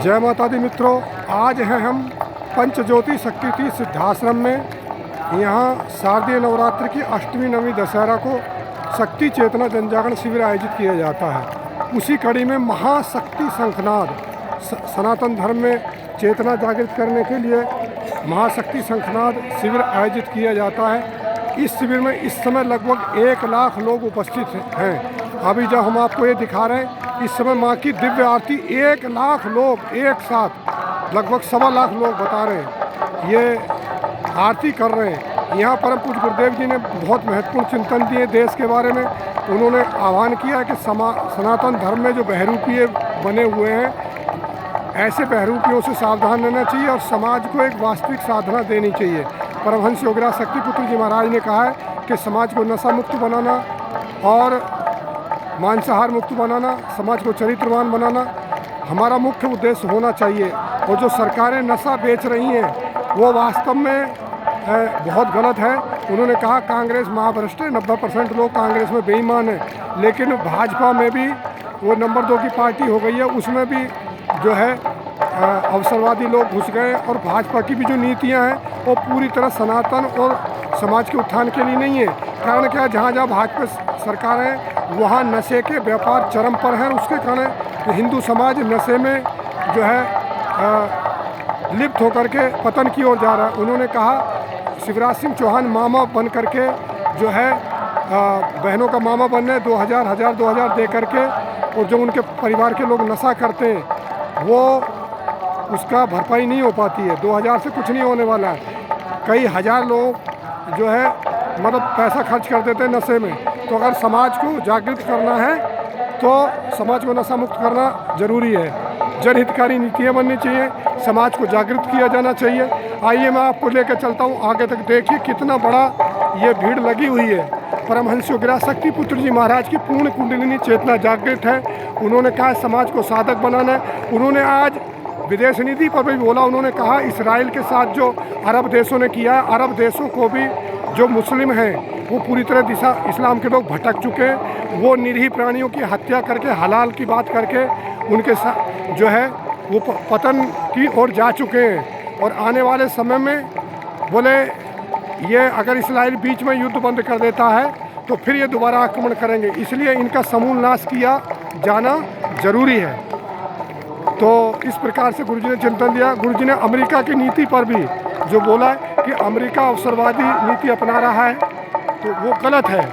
जय माता दी मित्रों, आज हैं हम पंचज्योति शक्तिपीठ सिद्धाश्रम में। यहाँ शारदीय नवरात्र की अष्टमी नवमी दशहरा को शक्ति चेतना जनजागरण शिविर आयोजित किया जाता है। उसी कड़ी में महाशक्ति शंखनाद सनातन धर्म में चेतना जागृत करने के लिए महाशक्ति शंखनाद शिविर आयोजित किया जाता है। इस शिविर में इस समय लगभग 1 लाख लोग उपस्थित हैं। अभी जब हम आपको ये दिखा रहे हैं, इस समय माँ की दिव्य आरती 1 लाख लोग एक साथ, लगभग 1.25 लाख लोग बता रहे हैं, ये आरती कर रहे हैं। यहाँ परम पूज्य गुरुदेव जी ने बहुत महत्वपूर्ण चिंतन दिए देश के बारे में। उन्होंने आह्वान किया कि सनातन धर्म में जो बहरूपीय बने हुए हैं, ऐसे बहरूपियों से सावधान रहना चाहिए और समाज को एक वास्तविक साधना देनी चाहिए। परमहंस योगीराज शक्तिपुत्र जी महाराज ने कहा है कि समाज को नशा मुक्त बनाना और मांसाहार मुक्त बनाना, समाज को चरित्रवान बनाना हमारा मुख्य उद्देश्य होना चाहिए। और जो सरकारें नशा बेच रही हैं वो वास्तव में बहुत गलत है। उन्होंने कहा कांग्रेस महाभ्रष्ट है, 90% लोग कांग्रेस में बेईमान हैं, लेकिन भाजपा में भी वो नंबर 2 की पार्टी हो गई है, उसमें भी जो है अवसरवादी लोग घुस गए। और भाजपा की भी जो नीतियां हैं वो पूरी तरह सनातन और समाज के उत्थान के लिए नहीं है। कारण क्या है, जहाँ जहाँ भाजपा सरकार है वहाँ नशे के व्यापार चरम पर हैं। उसके कारण हिंदू समाज नशे में जो है लिप्त होकर के पतन की ओर जा रहा है। उन्होंने कहा शिवराज सिंह चौहान मामा बन करके जो है बहनों का मामा बनने 2000 दे करके, और जो उनके परिवार के लोग नशा करते हैं वो उसका भरपाई नहीं हो पाती है। 2000 से कुछ नहीं होने वाला है। कई हज़ार लोग जो है मतलब पैसा खर्च कर देते हैं नशे में। तो अगर समाज को जागृत करना है तो समाज को नशा मुक्त करना ज़रूरी है। जनहितकारी नीतियाँ बननी चाहिए, समाज को जागृत किया जाना चाहिए। आइए मैं आपको लेकर चलता हूँ आगे तक। देखिए कितना बड़ा ये भीड़ लगी हुई है। परमहंस योगीराज शक्तिपुत्र जी महाराज की पूर्ण कुंडलिनी चेतना जागृत है। उन्होंने कहा समाज को साधक बनाना है। उन्होंने आज विदेश नीति पर भी बोला। उन्होंने कहा इसराइल के साथ जो अरब देशों ने किया है, अरब देशों को भी जो मुस्लिम हैं वो पूरी तरह दिशा इस्लाम के लोग भटक चुके हैं। वो निरीह प्राणियों की हत्या करके, हलाल की बात करके उनके साथ जो है वो पतन की ओर जा चुके हैं। और आने वाले समय में बोले ये अगर इसराइल बीच में युद्ध बंद कर देता है तो फिर ये दोबारा आक्रमण करेंगे, इसलिए इनका समूल नाश किया जाना ज़रूरी है। तो इस प्रकार से गुरुजी ने चिंतन दिया। गुरुजी ने अमेरिका की नीति पर भी जो बोला है कि अमेरिका अवसरवादी नीति अपना रहा है तो वो गलत है।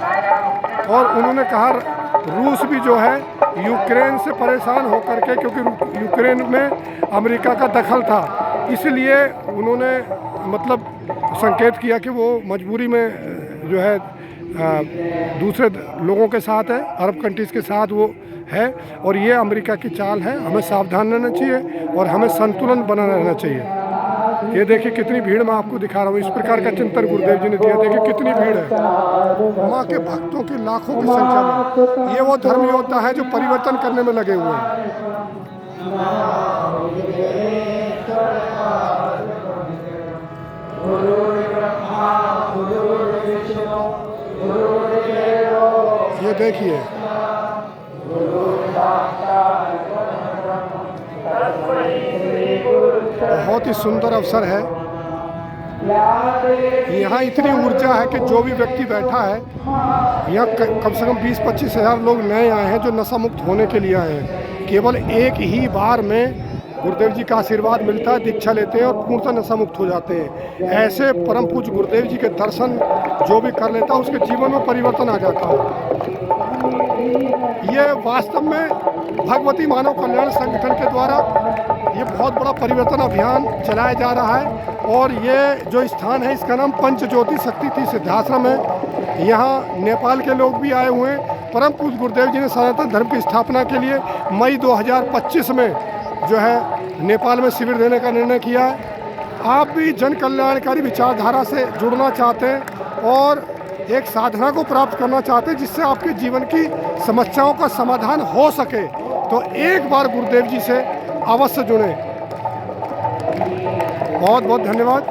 और उन्होंने कहा रूस भी जो है यूक्रेन से परेशान होकर के, क्योंकि यूक्रेन में अमेरिका का दखल था, इसलिए उन्होंने मतलब संकेत किया कि वो मजबूरी में जो है दूसरे लोगों के साथ है, अरब कंट्रीज़ के साथ वो है। और ये अमेरिका की चाल है। हमें सावधान रहना चाहिए और हमें संतुलन बना रहना चाहिए। ये देखिए कितनी भीड़ मैं आपको दिखा रहा हूँ। इस प्रकार का चिंतन गुरुदेव जी ने दिया। देखिए कितनी भीड़ है। माँ के भक्तों की लाखों की संख्या में। ये वो धर्म योद्धा है जो परिवर्तन करने में लगे हुए हैं। ये देखिए बहुत ही सुंदर अवसर है। यहाँ इतनी ऊर्जा है कि जो भी व्यक्ति बैठा है, यहाँ कम से कम 20-25 हज़ार लोग नए आए हैं जो नशा मुक्त होने के लिए आए हैं। केवल एक ही बार में गुरुदेव जी का आशीर्वाद मिलता है, दीक्षा लेते हैं और पूर्णतः नशा मुक्त हो जाते हैं। ऐसे परम पूज्य गुरुदेव जी के दर्शन जो भी कर लेता है उसके जीवन में परिवर्तन आ जाता है। ये वास्तव में भगवती मानव कल्याण संगठन के द्वारा ये बहुत बड़ा परिवर्तन अभियान चलाया जा रहा है। और ये जो स्थान है इसका नाम पंचज्योति शक्तिपीठ सिद्धाश्रम है। यहाँ नेपाल के लोग भी आए हुए हैं। परम पूज्य गुरुदेव जी ने सनातन धर्म की स्थापना के लिए मई 2025 में जो है नेपाल में शिविर देने का निर्णय किया है। आप भी जन कल्याणकारी विचारधारा से जुड़ना चाहते हैं और एक साधना को प्राप्त करना चाहते हैं जिससे आपके जीवन की समस्याओं का समाधान हो सके, तो एक बार गुरुदेव जी से अवश्य जुड़ें। बहुत बहुत धन्यवाद।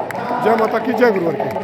जय माता की, जय गुरुवर की।